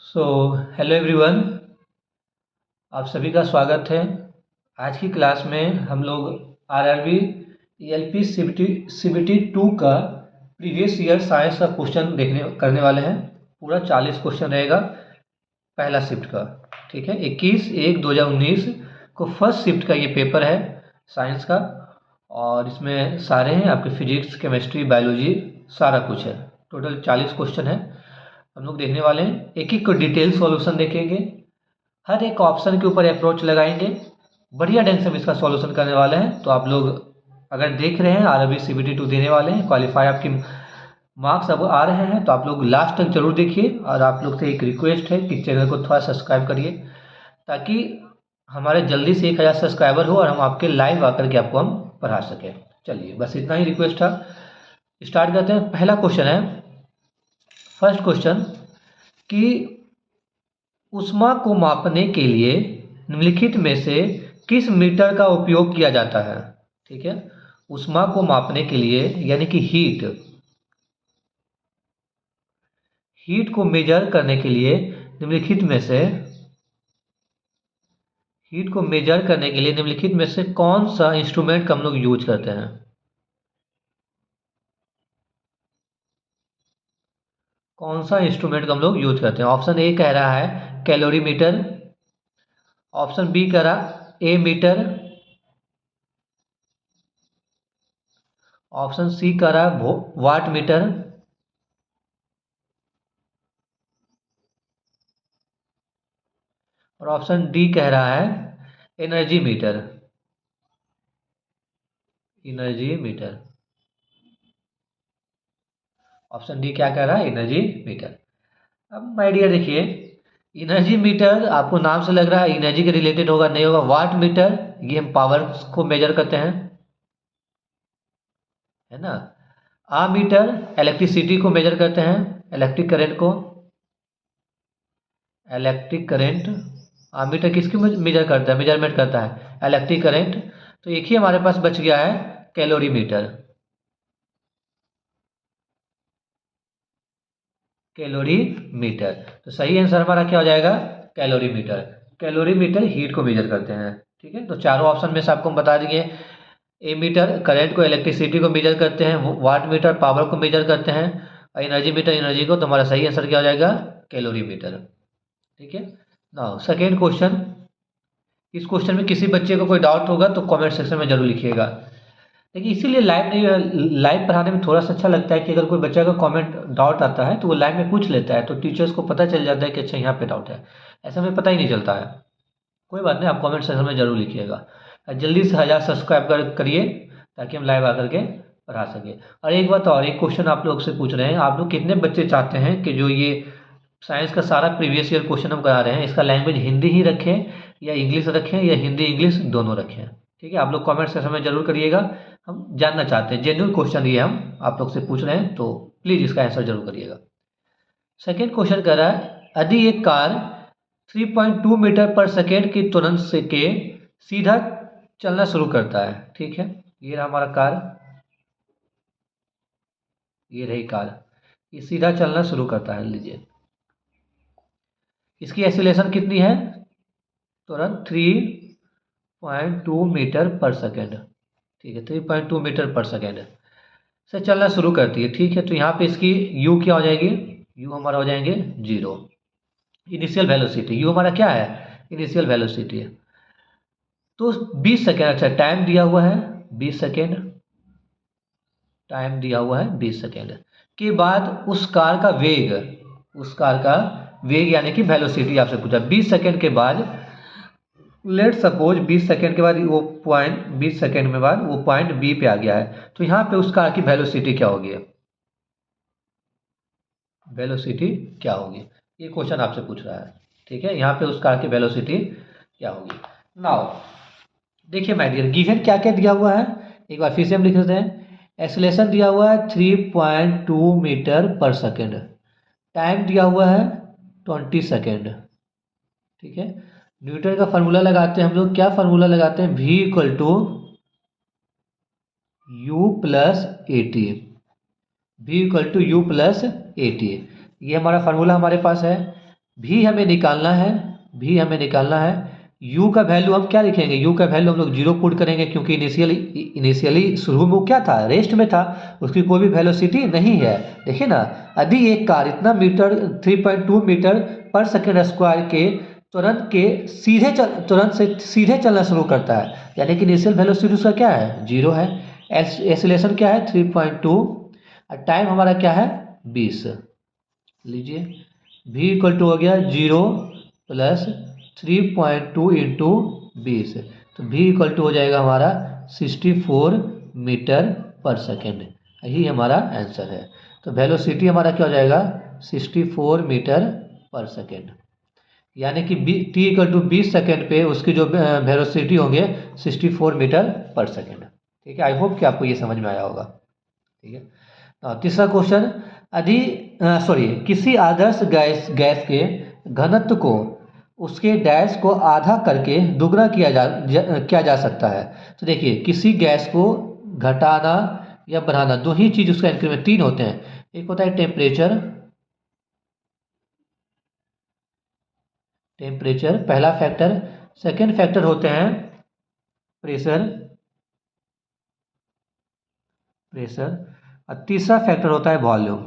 So hello everyone, आप सभी का स्वागत है। आज की क्लास में हम लोग आरआरबी एलपी सीबीटी 2 का प्रीवियस ईयर साइंस का क्वेश्चन करने वाले हैं। पूरा 40 क्वेश्चन रहेगा पहला शिफ्ट का। ठीक है, 21/1/2019 को फर्स्ट शिफ्ट का ये पेपर है साइंस का, और इसमें सारे हैं आपके फिजिक्स, केमिस्ट्री, बायोलॉजी, सारा कुछ है। टोटल 40 क्वेश्चन है हम लोग देखने वाले हैं। एक एक को डिटेल सॉल्यूशन देखेंगे, हर एक ऑप्शन के ऊपर अप्रोच लगाएंगे, बढ़िया ढंग से हम इसका सॉल्यूशन करने वाले हैं। तो आप लोग अगर देख रहे हैं आरआरबी सीबीटी 2 देने वाले हैं, क्वालिफाई आपकी मार्क्स अब आ रहे हैं, तो आप लोग लास्ट तक जरूर देखिए। और आप लोग से एक रिक्वेस्ट है कि चैनल को थोड़ा सब्सक्राइब करिए, ताकि हमारे जल्दी से 1000 सब्सक्राइबर हो और हम आपके लाइव आकर के आपको हम पढ़ा सकें। चलिए, बस इतना ही रिक्वेस्ट था। स्टार्ट करते हैं। पहला क्वेश्चन है, फर्स्ट क्वेश्चन, कि ऊष्मा को मापने के लिए निम्नलिखित में से किस मीटर का उपयोग किया जाता है। ठीक है, ऊष्मा को मापने के लिए यानी कि हीट को मेजर करने के लिए निम्नलिखित में से कौन सा इंस्ट्रूमेंट का हम लोग यूज करते हैं। कौन सा इंस्ट्रूमेंट का हम लोग यूज करते हैं। ऑप्शन ए कह रहा है कैलोरीमीटर, ऑप्शन बी कह रहा ए मीटर, ऑप्शन सी कह रहा है वाट मीटर, और ऑप्शन डी कह रहा है energy meter. Energy meter, option D क्या कह रहा है, एनर्जी मीटर। अब माय डियर देखिए, एनर्जी मीटर आपको नाम से लग रहा है एनर्जी के रिलेटेड होगा, नहीं होगा। वाट मीटर ये हम पावर को मेजर करते हैं, है ना। आ मीटर इलेक्ट्रिसिटी को मेजर करते हैं, इलेक्ट्रिक करंट को। इलेक्ट्रिक करंट, आ मीटर किसकी मेजरमेंट करता है, इलेक्ट्रिक करंट। तो एक ही हमारे पास बच गया है कैलोरी मीटर। कैलोरी मीटर, तो सही आंसर हमारा क्या हो जाएगा, calorie meter. Calorie meter heat को मेजर करते हैं। ठीक है, तो चारों ऑप्शन में से आपको हम बता दिए। ए मीटर करंट को, इलेक्ट्रिसिटी को मेजर करते हैं, वाट मीटर पावर को मेजर करते हैं, और एनर्जी मीटर एनर्जी को। तो हमारा सही आंसर क्या हो जाएगा, कैलोरी मीटर। ठीक है, नाउ सेकेंड क्वेश्चन। इस क्वेश्चन में किसी बच्चे को कोई डाउट होगा तो कमेंट सेक्शन में जरूर लिखिएगा। देखिए, इसीलिए लाइव पढ़ाने में थोड़ा सा अच्छा लगता है कि अगर कोई बच्चा का कमेंट डाउट आता है तो वो लाइव में पूछ लेता है, तो टीचर्स को पता चल जाता है कि अच्छा यहाँ पे डाउट है। ऐसा में पता ही नहीं चलता है। कोई बात नहीं, आप कमेंट सेक्शन में जरूर लिखिएगा। और जल्दी से 1000 सब्सक्राइब करिए, ताकि हम लाइव आकर के पढ़ा सके। और एक बात और, एक क्वेश्चन आप लोग से पूछ रहे हैं, आप लोग कितने बच्चे चाहते हैं कि जो ये साइंस का सारा प्रीवियस ईयर क्वेश्चन हम करा रहे हैं, इसका लैंग्वेज हिंदी ही रखें या इंग्लिश रखें, या हिंदी इंग्लिश दोनों रखें। ठीक है, आप लोग कमेंट सेक्शन में जरूर करिएगा। हम जानना चाहते हैं, जेन्युइन क्वेश्चन ये हम आप लोग से पूछ रहे हैं, तो प्लीज़ इसका आंसर जरूर करिएगा। सेकेंड क्वेश्चन कह रहा है, यदि एक कार 3.2 मीटर पर सेकेंड की तुरंत से के सीधा चलना शुरू करता है। ठीक है, ये रहा हमारा कार, ये रही कार, ये सीधा चलना शुरू करता है। लीजिए, इसकी एक्सीलरेशन कितनी है, तुरंत 3.2 मीटर पर सेकेंड। ठीक है, 3.2 मीटर पर सेकेंड से चलना शुरू करती है। ठीक है, तो यहाँ पे इसकी u क्या हो जाएगी, u हमारा हो जाएंगे 0। इनिशियल वेलोसिटी, u हमारा क्या है, इनिशियल वेलोसिटी है। तो 20 सेकेंड, अच्छा टाइम दिया हुआ है 20 सेकेंड, टाइम दिया हुआ है 20 सेकेंड के बाद उस कार का वेग यानी कि वेलोसिटी आपसे पूछा। 20 सेकेंड के बाद, लेट सपोज 20 सेकेंड के बाद वो पॉइंट, 20 सेकेंड में बाद वो पॉइंट बी पे आ गया है, तो यहाँ पे उस कार की वेलोसिटी क्या होगी, वेलोसिटी क्या होगी, ये क्वेश्चन आपसे पूछ रहा है। ठीक है, यहाँ पे उस कार की वेलोसिटी क्या होगी। नाउ देखिए माय डियर, गिवन क्या क्या दिया हुआ है, एक बार फिर से हम लिख देते हैं। एक्सेलरेशन दिया हुआ है 3.2 मीटर पर सेकेंड, टाइम दिया हुआ है 20 सेकेंड। ठीक है, न्यूटन का फार्मूला लगाते हैं हम लोग, क्या फार्मूला लगाते हैं, v equal to u plus a t, v equal to u plus a t. ये हमारा फार्मूला हमारे पास है। भी हमें निकालना है, भी हमें निकालना है। u का वैल्यू हम क्या लिखेंगे, u का वैल्यू हम लोग 0 पुट करेंगे, क्योंकि इनिशियली शुरू में वो क्या था, रेस्ट में था, उसकी कोई भी वेलोसिटी नहीं है। देखिए ना, यदि एक कार इतना मीटर 3.2 मीटर पर सेकेंड स्क्वायर के तुरंत से सीधे चलना शुरू करता है, यानी कि इनिशियल वेलोसिटी उसका क्या है, 0 है। एक्सीलरेशन क्या है, 3.2, और टाइम हमारा क्या है, 20। लीजिए v इक्वल टू हो गया 0 प्लस 3.2 इंटू 20, तो v इक्वल टू हो जाएगा हमारा 64 मीटर पर सेकेंड। यही हमारा आंसर है। तो वेलोसिटी हमारा क्या हो जाएगा, 64 मीटर पर सेकेंड, यानी कि t इक्वल टू 20 सेकेंड पे उसकी जो वेलोसिटी होंगे 64 मीटर पर सेकेंड। ठीक है, आई होप कि आपको ये समझ में आया होगा। ठीक है, तीसरा क्वेश्चन, यदि किसी आदर्श गैस के घनत्व को उसके डैश को आधा करके दुगना किया जा सकता है। तो देखिए, किसी गैस को घटाना या बढ़ाना, दो ही चीज उसका इंक्रीमेंट, तीन होते हैं। एक होता है टेम्परेचर, पहला फैक्टर। सेकेंड फैक्टर होते हैं प्रेशर, और तीसरा फैक्टर होता है वॉल्यूम।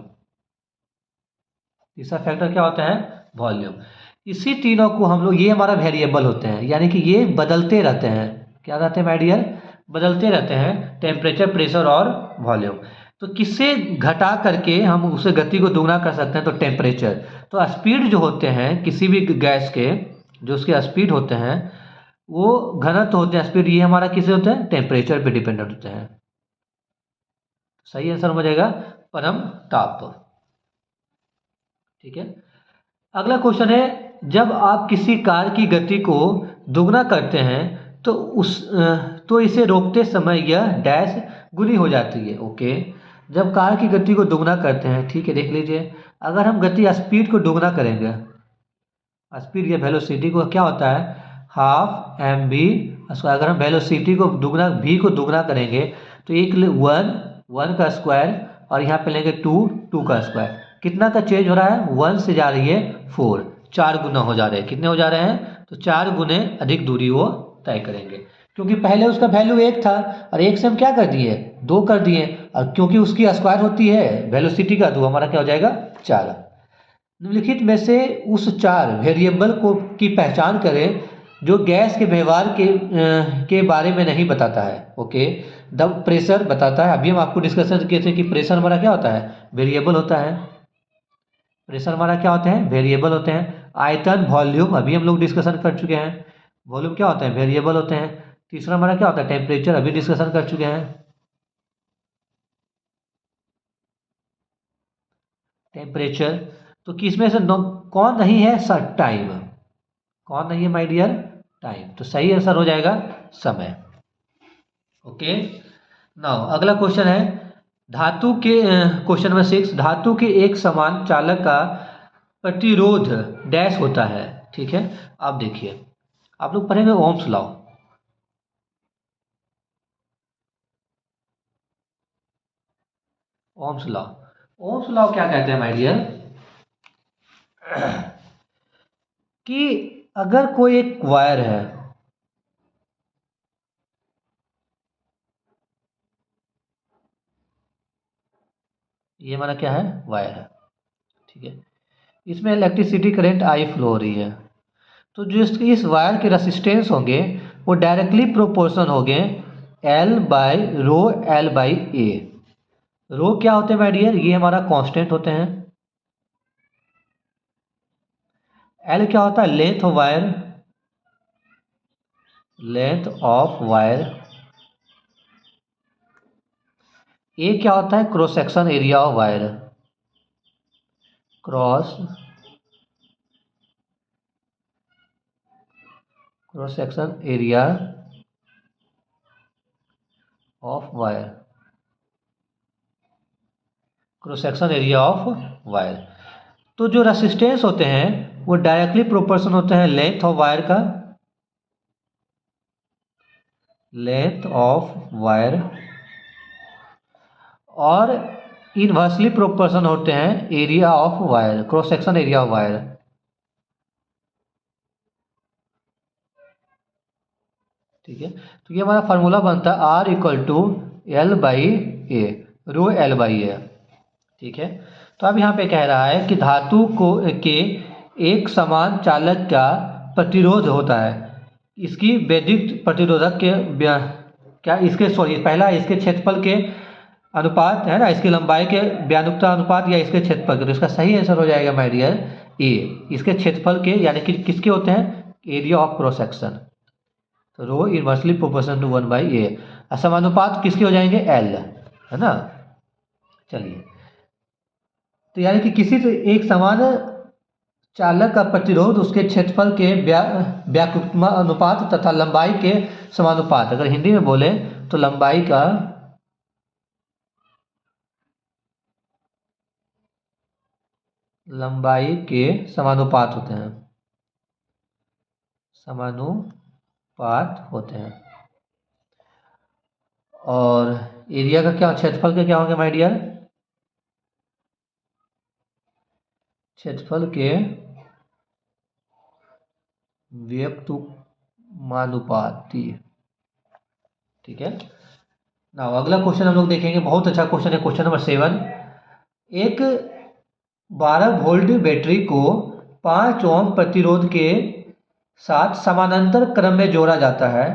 तीसरा फैक्टर क्या होता है, वॉल्यूम। इसी तीनों को हम लोग, ये हमारा वेरिएबल होते हैं, यानी कि ये बदलते रहते हैं। क्या रहते हैं माय डियर, बदलते रहते हैं, टेम्परेचर, प्रेशर और वॉल्यूम। तो किससे घटा करके हम उसे गति को दोगुना कर सकते हैं, तो टेम्परेचर। तो स्पीड जो होते हैं किसी भी गैस के, जो उसके स्पीड होते हैं, वो घनत्व होते हैं, स्पीड, ये हमारा किसे होते हैं, टेम्परेचर पे डिपेंडेंट होते हैं। सही आंसर हो जाएगा परम ताप। ठीक है, अगला क्वेश्चन है, जब आप किसी कार की गति को दुगना करते हैं तो तो इसे रोकते समय यह डैश गुनी हो जाती है। ओके, जब कार की गति को दुगना करते हैं, ठीक है, देख लीजिए, अगर हम गति स्पीड को दुगना करेंगे, स्पीड या वेलोसिटी को क्या होता है, हाफ एम बी। अगर हम वेलोसिटी को दुगना, v को दुगना करेंगे, तो एक 1 का स्क्वायर, और यहाँ पे लेंगे 2 का स्क्वायर। कितना का चेंज हो रहा है, 1 से जा रही है 4, 4 गुना हो जा रहे हैं। कितने हो जा रहे हैं, तो 4 गुने अधिक दूरी वो तय करेंगे, क्योंकि पहले उसका वैल्यू 1 था, और 1 से हम क्या कर दिए, 2 कर दिए, और क्योंकि उसकी स्क्वायर होती है वेलोसिटी का, तो हमारा क्या हो जाएगा, 4। निम्नलिखित में से उस 4 वेरिएबल को की पहचान करें जो गैस के व्यवहार के बारे में नहीं बताता है। ओके, द प्रेशर बताता है, अभी हम आपको डिस्कशन किए थे कि प्रेशर हमारा क्या होता है, वेरिएबल होता है। प्रेशर हमारा क्या होते हैं, वेरिएबल होते हैं। आयतन, वॉल्यूम, अभी हम लोग डिस्कशन कर चुके हैं, वॉल्यूम क्या होते हैं, वेरिएबल होते हैं। तीसरा हमारा क्या होता है, टेम्परेचर, अभी डिस्कशन कर चुके हैं, टेम्परेचर। तो किसमें से कौन नहीं है सर, टाइम। कौन नहीं है माय डियर, टाइम। तो सही आंसर हो जाएगा समय। ओके, नाउ अगला क्वेश्चन है, धातु के क्वेश्चन नंबर 6, धातु के एक समान चालक का प्रतिरोध डैश होता है। ठीक है, आप देखिए, आप लोग पढ़ेंगे Ohm's law. Ohm's law, Ohm's law क्या कहते हैं माय डियर, कि अगर कोई एक वायर है, ये हमारा क्या है, वायर है, ठीक है, इसमें इलेक्ट्रिसिटी करंट आई फ्लो हो रही है, तो जो इस वायर के रेसिस्टेंस होंगे वो डायरेक्टली प्रोपोर्शन होंगे L by rho, L by A. Rho क्या होते हैं माय डियर, ये हमारा कांस्टेंट होते हैं। एल क्या होता है, length of wire, length of wire. A क्या होता है, cross section area of wire, cross section area of wire, cross section area of wire. तो जो रेसिस्टेंस होते हैं वो डायरेक्टली प्रोपोर्शन होते हैं लेंथ ऑफ वायर का, लेंथ ऑफ वायर, और इनवर्सली प्रोपोर्शन होते हैं area of wire, cross section area of wire. ठीक है। तो ये हमारा फार्मूला बनता है R equal to L/A, row L/A। ठीक है। तो अब यहाँ पे कह रहा है कि धातु के एक समान चालक का प्रतिरोध होता है, इसकी वैद्युत प्रतिरोधक के क्या इसके पहला इसके क्षेत्रफल के अनुपात है ना, इसकी लंबाई के व्यानुकता अनुपात या इसके क्षेत्रफल के। तो इसका सही आंसर हो जाएगा माय डियर ए, इसके क्षेत्रफल के, यानी कि किसके होते हैं, एरिया ऑफ क्रॉस सेक्शन। तो रो इनवर्सली प्रोपोर्शनल टू 1/A। समानुपात किसके हो जाएंगे, एल, है ना। चलिए, तो यानी कि किसी एक समान चालक का प्रतिरोध उसके क्षेत्रफल के व्याकुत्मानुपात तथा लंबाई के समानुपात। अगर हिंदी में बोले तो लंबाई के समानुपात होते हैं, समानुपात होते हैं। और एरिया का क्या, क्षेत्रफल के क्या होंगे माय डियर, क्षेत्रफल के व्याकुत्मानुपाती। ठीक है ना। अगला क्वेश्चन हम लोग देखेंगे, बहुत अच्छा क्वेश्चन है, क्वेश्चन नंबर 7। एक 12 वोल्ट बैटरी को 5 ओम प्रतिरोध के साथ समानांतर क्रम में जोड़ा जाता है।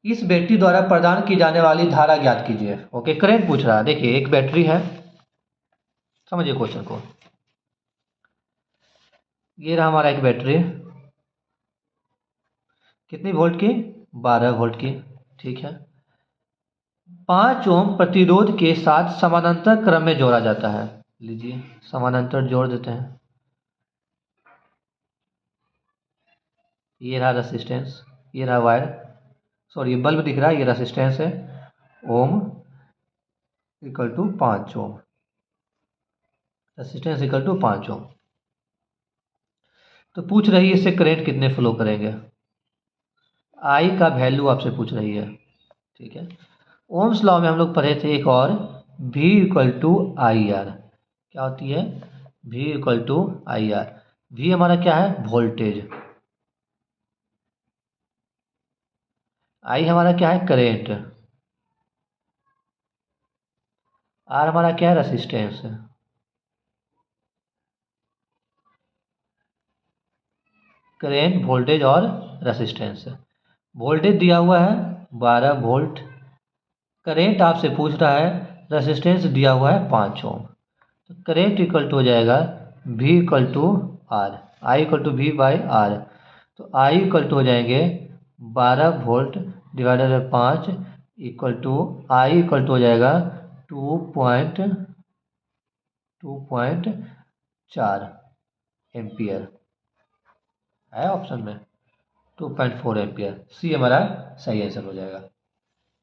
इस बैटरी द्वारा प्रदान की जाने वाली धारा ज्ञात कीजिए। ओके, करंट पूछ रहा है। देखिए, एक बैटरी है, समझिए क्वेश्चन को। ये रहा हमारा एक बैटरी, कितनी वोल्ट की, 12 वोल्ट की। ठीक है, 5 ओम प्रतिरोध के साथ समानांतर क्रम में जोड़ा जाता है। लीजिए, समानांतर जोड़ देते हैं। ये रहा रेसिस्टेंस, ये रहा वायर, सॉरी ये बल्ब दिख रहा है, ये रेसिस्टेंस है, ohm equal to 5 ohm, resistance equal to 5 ohm. तो पूछ रही है इससे करंट कितने फ्लो करेंगे, आई का वैल्यू आपसे पूछ रही है। ठीक है, ओम्स लॉ में हम लोग पढ़े थे एक और, V equal to I R. क्या होती है, V equal to I R. V हमारा क्या है, वोल्टेज, I हमारा क्या है, करेंट, R हमारा क्या है, रेसिस्टेंस। करेंट, वोल्टेज और रेसिस्टेंस। वोल्टेज दिया हुआ है 12 वोल्ट, करेंट आपसे पूछ रहा है, रेसिस्टेंस दिया हुआ है 5 ओम। तो करेंट इक्वल टू हो जाएगा V equal to R, I equal to V by R. तो आई इक्वल टू हो जाएंगे 12 volt divided by 5 equal to I equal to हो जाएगा 2.4 एम्पियर है ऑप्शन में, 2.4 एम्पियर। सी हमारा सही आंसर हो जाएगा।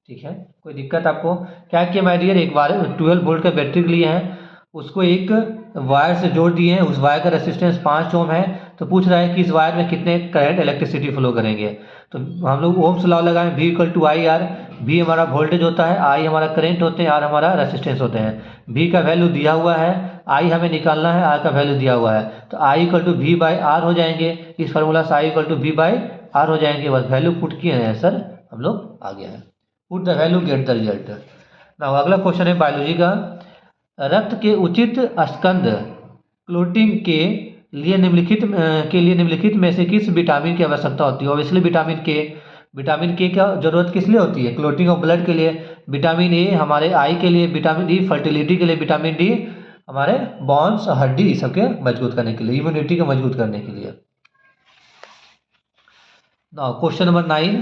ठीक है, कोई दिक्कत आपको, क्या किया माय डियर, एक बार 12 वोल्ट का बैटरी लिए हैं, उसको एक वायर से जोड़ दिए हैं, उस वायर का रेसिस्टेंस 5 ओम है। तो पूछ रहा है कि इस वायर में कितने करंट इलेक्ट्रिसिटी फ्लो करेंगे। तो हम लोग ओम्स लॉ लगाएं, V equal to I R. V हमारा वोल्टेज होता है, I हमारा करंट होते हैं, R हमारा रेसिस्टेंस होते हैं। V का वैल्यू दिया हुआ है, I हमें निकालना है, R का वैल्यू दिया हुआ है। तो I equal to V by R हो जाएंगे, इस फार्मूला से I equal to V by R हो जाएंगे। बस वैल्यू पुट किए हैं, आंसर हम लोग आ गया है। Put the value get the result. Now अगला क्वेश्चन है बायोलॉजी का। रक्त के उचित स्कंद क्लोटिंग के लिए निम्नलिखित में से किस विटामिन की आवश्यकता होती है। ऑब्वियसली विटामिन के का जरूरत किस लिए होती है, क्लोटिंग ऑफ ब्लड के लिए। विटामिन ए हमारे आई के लिए, विटामिन डी फर्टिलिटी के लिए, विटामिन डी हमारे बॉन्स हड्डी सबके मजबूत करने के लिए, इम्यूनिटी को मजबूत करने के लिए। Now question number 9,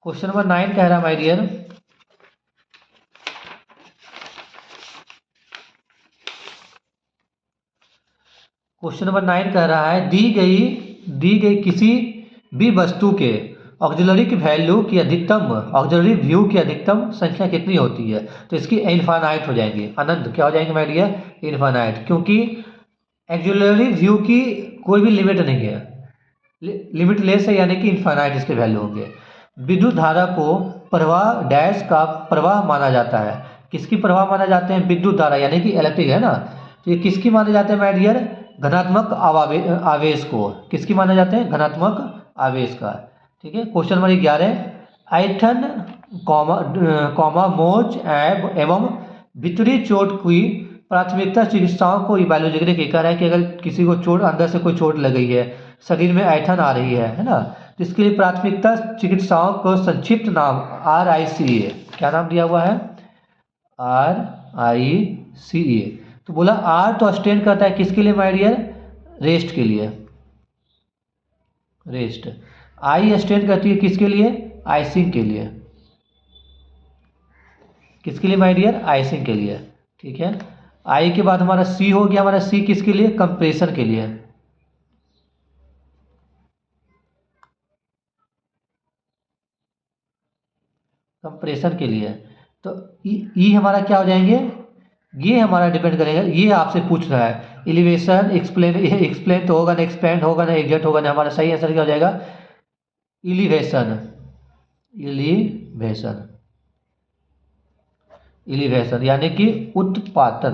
question number 9 कह रहा है माय डियर, क्वेश्चन नंबर 9 कह रहा है, दी गई किसी भी वस्तु के ऑक्सिलरी वैल्यू की अधिकतम, ऑक्सिलरी व्यू की अधिकतम संख्या कितनी होती है। तो इसकी इनफाइनाइट हो जाएंगी, अनंत क्या हो जाएंगे माय डियर, इनफाइनाइट, क्योंकि ऑक्सिलरी व्यू की कोई भी लिमिट नहीं है, लिमिटलेस है, यानी कि इनफाइनाइट इसके वैल्यू होंगे। विद्युत धारा को प्रवाह डैश का प्रवाह माना जाता है। किसकी प्रवाह माना जाते हैं, विद्युत धारा, यानी कि इलेक्ट्रिक है ना। तो ये किसकी माने जाते हैं माय डियर, धनात्मक आवेश को। किसकी माने जाते हैं, धनात्मक आवेश का। ठीक है, क्वेश्चन नंबर 11, ऐंठन कॉमा मोच एवं भीतरी चोट की प्राथमिकता चिकित्साओं को इवैल्यूएट कह रहा है कि अगर किसी को चोट अंदर से कोई चोट लग गई है, शरीर में ऐंठन आ रही है ना, तो इसके लिए प्राथमिकता चिकित्साओं को संक्षिप्त नाम RICA, क्या नाम दिया हुआ है, RICA। तो बोला R तो स्टैंड करता है किसके लिए माय डियर, रेस्ट के लिए, रेस्ट। I स्टैंड करती है किसके लिए, आइसिंग के लिए, किसके लिए माय डियर, आइसिंग के लिए, ठीक है। आई के बाद हमारा C हो गया, हमारा C किसके लिए, कंप्रेशन के लिए, कंप्रेशन के लिए। तो ई हमारा क्या हो जाएंगे, ये हमारा डिपेंड करेगा, ये आपसे पूछ रहा है एलिवेशन, एक्सप्लेन तो होगा ना, एक्सपेंड होगा ना, एग्जैक्ट होगा ना, हमारा सही आंसर क्या हो जाएगा, एलिवेशन, एलिवेशन, एलिवेशन यानी कि उत्पादन,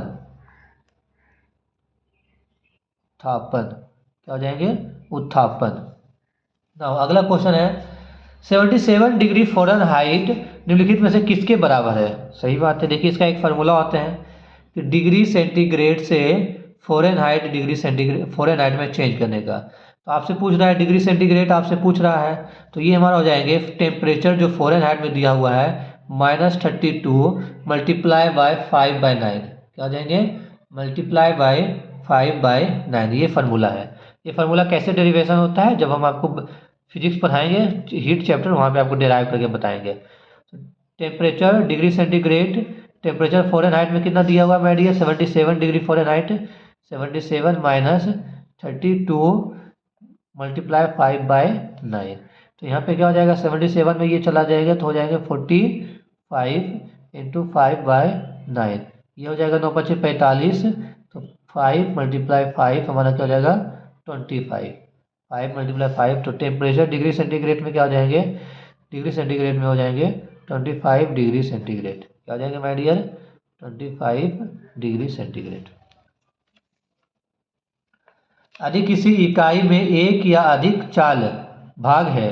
उत्थापन, क्या हो जाएंगे, उत्थापन। ना अगला क्वेश्चन है 77 डिग्री फ़ारेनहाइट निम्नलिखित में से किसके बराबर है। सही बात है, देखिए इसका एक फार्मूला होता है कि डिग्री सेंटीग्रेड से फ़ारेनहाइट डिग्री सेंटीग्रेड फ़ारेनहाइट में चेंज करने का। तो आपसे पूछ रहा है डिग्री सेंटीग्रेड, आपसे पूछ रहा है, तो ये हमारा हो जाएंगे टेम्परेचर जो फ़ारेनहाइट में दिया हुआ है -32 मल्टीप्लाई बाय 5/9, क्या हो जाएंगे, मल्टीप्लाई बाय 5/9, ये फार्मूला है। ये फार्मूला कैसे डेरिवेशन होता है, जब हम आपको फिजिक्स पढ़ाएंगे हीट चैप्टर, वहाँ पे आपको डिराइव करके बताएंगे। Temperature degree centigrade, temperature Fahrenheit में कितना दिया हुआ है my dear, 77 degree Fahrenheit, 77 minus 32 multiply 5/9। तो यहाँ पे क्या हो जाएगा, 77 में ये चला जाएगा तो हो जाएगा 45 इंटू 5/9, ये हो जाएगा 9 × 45, तो 5 मल्टीप्लाई 5 हमारा क्या हो जाएगा 25, 5 मल्टीप्लाई 5, तो टेम्परेचर डिग्री सेंटीग्रेड में क्या हो जाएंगे, डिग्री सेंटीग्रेड में हो जाएंगे 25 डिग्री सेंटीग्रेड, क्या हो जाएंगे माय डियर, 25 डिग्री सेंटीग्रेड। यदि किसी इकाई में एक या अधिक चाल भाग है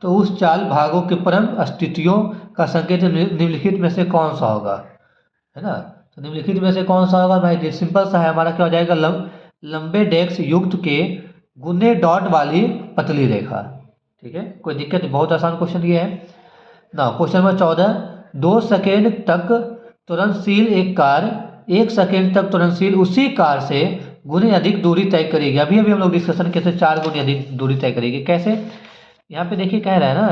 तो उस चाल भागों के परम स्थितियों का संकेत निम्नलिखित में से कौन सा होगा, है ना। तो निम्नलिखित में से कौन सा होगा भाई, सिंपल सा है, हमारा क्या हो जाएगा, लंबे डेस्क युक्त के गुने डॉट वाली पतली रेखा, ठीक है, कोई दिक्कत, बहुत आसान क्वेश्चन ये है ना। क्वेश्चन नंबर 14, 2 सेकेंड तक तुरंतशील एक कार 1 सेकेंड तक तुरंतशील उसी कार से गुने अधिक दूरी तय करेगी। अभी हम लोग डिस्कशन कैसे 4 गुने अधिक दूरी तय करेगी, कैसे, यहाँ पे देखिए कह रहा है ना,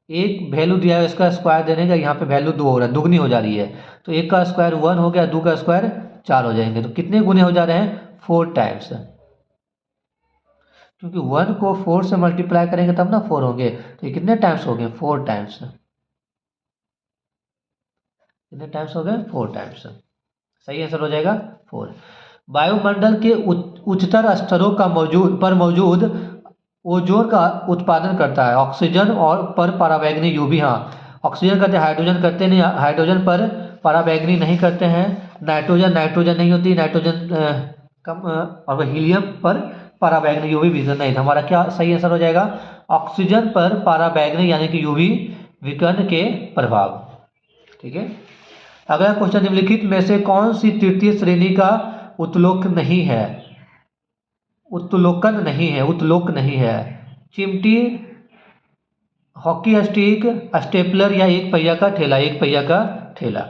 एक वैल्यू दिया है, इसका स्क्वायर देने का, यहाँ पे वैल्यू 2 हो रहा है, दुगनी हो जा रही है, तो 1 का स्क्वायर 1 हो गया, 2 का स्क्वायर 4 हो जाएंगे, तो कितने गुने हो जा रहे हैं, 4 टाइम्स, क्योंकि 1 को 4 से मल्टीप्लाई करेंगे तब ना 4 होंगे, तो ये कितने टाइम्स हो गए, 4 टाइम्स, कितने टाइम्स हो गए, 4 टाइम्स, सही आंसर हो जाएगा 4। वायुमंडल के उच्चतर स्तरों का मौजूद ओजोन का उत्पादन करता है, ऑक्सीजन और पर पराबैंगनी यूवी, हाँ ऑक्सीजन करते हैं, हाइड्रोजन करते नहीं, हाइड्रोजन पर पराबैंगनी नहीं करते हैं, नाइट्रोजन नहीं होती, नाइट्रोजन कम, और हीलियम पर पराबैंगनी यूवी विकिरण नहीं था। हमारा क्या सही आंसर हो जाएगा, ऑक्सीजन पर पराबैंगनी यानी कि यूवी विकिरण के प्रभाव, ठीक है। अगला क्वेश्चन, निम्नलिखित में से कौन सी तृतीय श्रेणी का उत्तोलन नहीं है, उत्तोलन नहीं है, उत्तोलक नहीं है, चिमटी, हॉकी स्टिक, स्टेपलर या एक पहिया का ठेला, एक पहिया का ठेला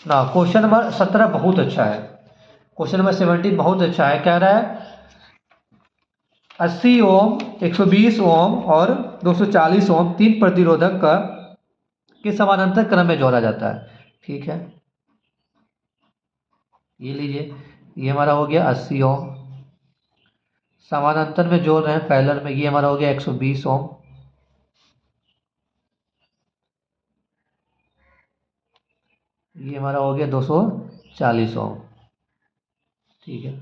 ना। क्वेश्चन नंबर 17 बहुत अच्छा है, क्वेश्चन नंबर 17 बहुत अच्छा है, कह रहा है 80 ओम, 120 ओम और 240 ओम 3 प्रतिरोधक का के समानांतर क्रम में जोड़ा जाता है, ठीक है। ये लीजिए, ये हमारा हो गया 80 ओम, समानांतर में जोड़ रहे हैं पैरेलल में, ये हमारा हो गया 120 ओम, ये हमारा हो गया 240 ओम, ठीक है।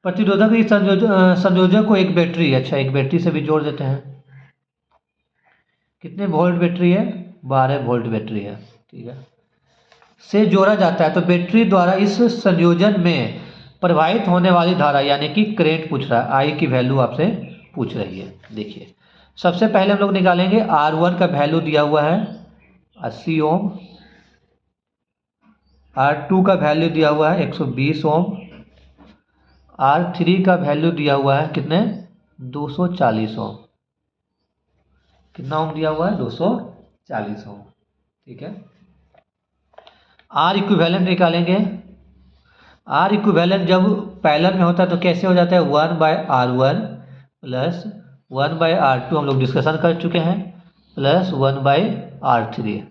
प्रतिरोधक इस संयोजक को एक बैटरी, अच्छा एक बैटरी से भी जोड़ देते हैं, कितने वोल्ट बैटरी है, 12 वोल्ट बैटरी है, ठीक है, से जोड़ा जाता है। तो बैटरी द्वारा इस संयोजन में प्रवाहित होने वाली धारा यानी कि करंट पूछ रहा है, आई की वैल्यू आपसे पूछ रही है, देखिए सबसे पहले हम लोग निकालेंगे R1 का वैल्यू दिया हुआ है 80 ओम, R2 का वैल्यू दिया हुआ है 120 ओम, R3 का वैल्यू दिया हुआ है कितने 240 ओम। कितना ओम दिया हुआ है 240 ओम। ठीक है, R इक्विवेलेंट निकालेंगे। R इक्विवेलेंट जब पैरेलल में होता है तो कैसे हो जाता है 1/R1 प्लस 1/R2 हम लोग डिस्कशन कर चुके हैं प्लस 1/R3।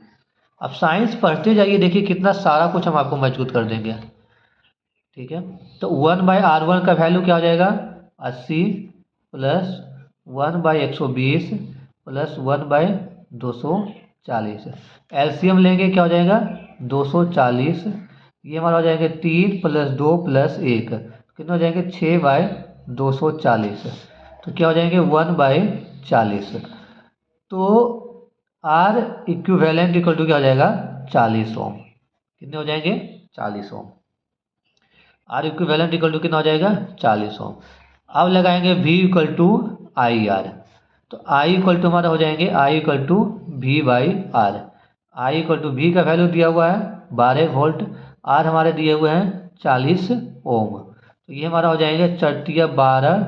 अब साइंस पढ़ते जाइए, देखिए कितना सारा कुछ हम आपको मजबूत कर देंगे। ठीक है, तो 1/R1 का वैल्यू क्या हो जाएगा 80 प्लस 1/120 प्लस 1/240। एलसीएम लेंगे क्या हो जाएगा 240, ये हमारा हो जाएगा 3 + 2 + 1, कितने हो जाएंगे 6/240। तो क्या हो जाएंगे 1/40। तो आर इक्विवेलेंट इक्वल टू क्या हो जाएगा 40 ओम। कितने हो जाएंगे 40 ohm. R equivalent equal to कितना हो जाएगा 40 ओम। अब लगाएंगे V equal to I R. तो I इक्वल टू हमारा हो जाएंगे I equal to V/R। I equal to V का वैल्यू दिया हुआ है 12 वोल्ट, R हमारे दिए हुए हैं 40 ओम। तो ये हमारा हो जाएंगे 4×12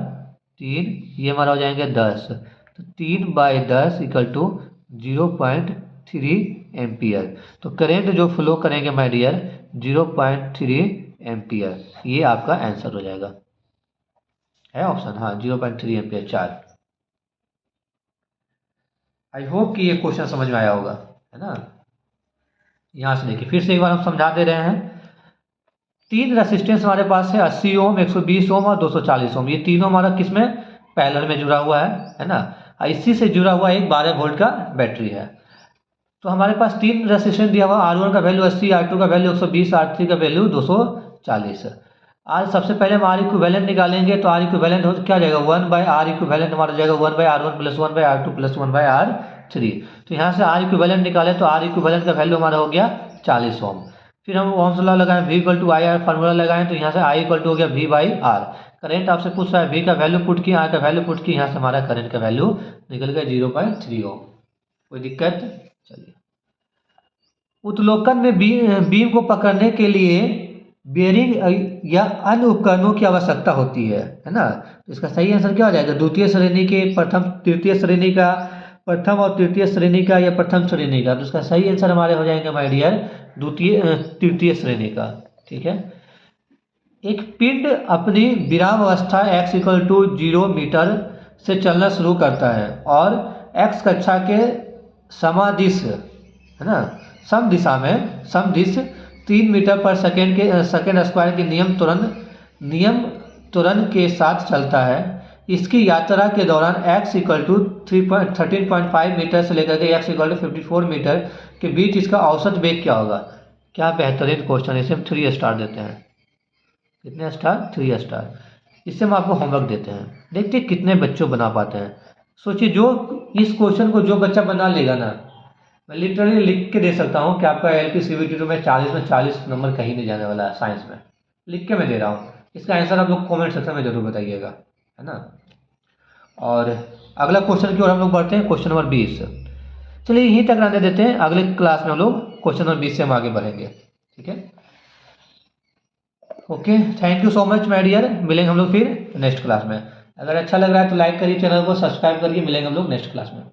3, ये हमारा हो जाएंगे 10। तो 3/10 इक्वल टू 0.3 एम्पियर। तो करंट जो फ्लो करेंगे माय डियर 0.3 एम्पियर, ये आपका आंसर हो जाएगा। है ऑप्शन, हाँ 0.3 एम्पियर 4। आई होप कि ये क्वेश्चन समझ में आया होगा, है ना। यहाँ से देखिए फिर से एक बार हम समझा दे रहे हैं। 3 रेसिस्टेंस हमारे पास है 80 ओम, 120 ओम और 240 ओम। ये तीनों हमारा किस में पैरेलल में जुड़ा हुआ है ना। इसी से जुड़ा हुआ एक 12 वोल्ट का बैटरी है। तो हमारे पास 3 रेसिस्टेंस दिया हुआ, R1 का वैल्यू 80, R2 का वैल्यू 120, R3 का वैल्यू 240। आज सबसे पहले हम R इक्विवेलेंट निकालेंगे। तो R इक्विवेलेंट हो क्या जाएगा 1/R इक्विवेलेंट हमारा जाएगा 1/R1 plus 1/R2 plus 1/R3। तो यहाँ से R इक्विवेलेंट निकाले तो R इक्विवेलेंट का वैल्यू हमारा हो गया 40 ओम। फिर हम ओम्स लॉ लगाएं, V equal to I R formula लगाएं, तो यहाँ से I इक्वल टू हो गया V/R। करंट आपसे पूछ रहा है, V का वैल्यू पुट किया, R का वैल्यू पुट किया, यहाँ से हमारा करंट का वैल्यू निकल गया 0.3 ओम। कोई दिक्कत। चलिए, उत्तोलन में बीम को पकड़ने के लिए बेरिंग या अन्य उपकरणों की आवश्यकता होती है ना। तो इसका सही आंसर क्या हो जाएगा द्वितीय श्रेणी के, प्रथम तृतीय श्रेणी का, प्रथम और तृतीय श्रेणी का या प्रथम श्रेणी का। तो इसका सही आंसर हमारे हो जाएंगे माय डियर द्वितीय तृतीय श्रेणी का। ठीक है, एक पिंड अपनी विराम अवस्था x इक्वल टू 0 मीटर से चलना शुरू करता है और x कक्षा के समादिश, है ना, सम दिशा में समदिश 3 मीटर पर सेकेंड के सेकेंड स्क्वायर के नियम त्वरण के साथ चलता है। इसकी यात्रा के दौरान x इक्वल टू 13.5 मीटर से लेकर के x इक्वल टू 54 मीटर के बीच इसका औसत वेग क्या होगा। क्या बेहतरीन क्वेश्चन, इसे हम 3 स्टार देते हैं। कितने स्टार 3 स्टार। इससे हम आपको होमवर्क देते हैं, देखते हैं कितने बच्चों बना पाते हैं। सोचिए जो इस क्वेश्चन को जो बच्चा बना लेगा ना, मैं लिटरली लिख के दे सकता हूँ कि आपका LP CBT में 40 में 40 नंबर कहीं नहीं जाने वाला है। साइंस में लिख के मैं दे रहा हूँ। इसका आंसर आप लोग कमेंट सेक्शन में जरूर बताइएगा, है ना। और अगला क्वेश्चन की ओर हम लोग बढ़ते हैं, क्वेश्चन नंबर 20। चलिए यहीं तक रहने देते हैं, अगले क्लास में हम लोग क्वेश्चन नंबर 20 से हम आगे बढ़ेंगे। ठीक है, okay, thank you so much my dear. मिलेंगे हम लोग फिर नेक्स्ट क्लास में। अगर अच्छा लग रहा है तो लाइक करिए, चैनल को सब्सक्राइब करिए। मिलेंगे हम लोग नेक्स्ट क्लास में।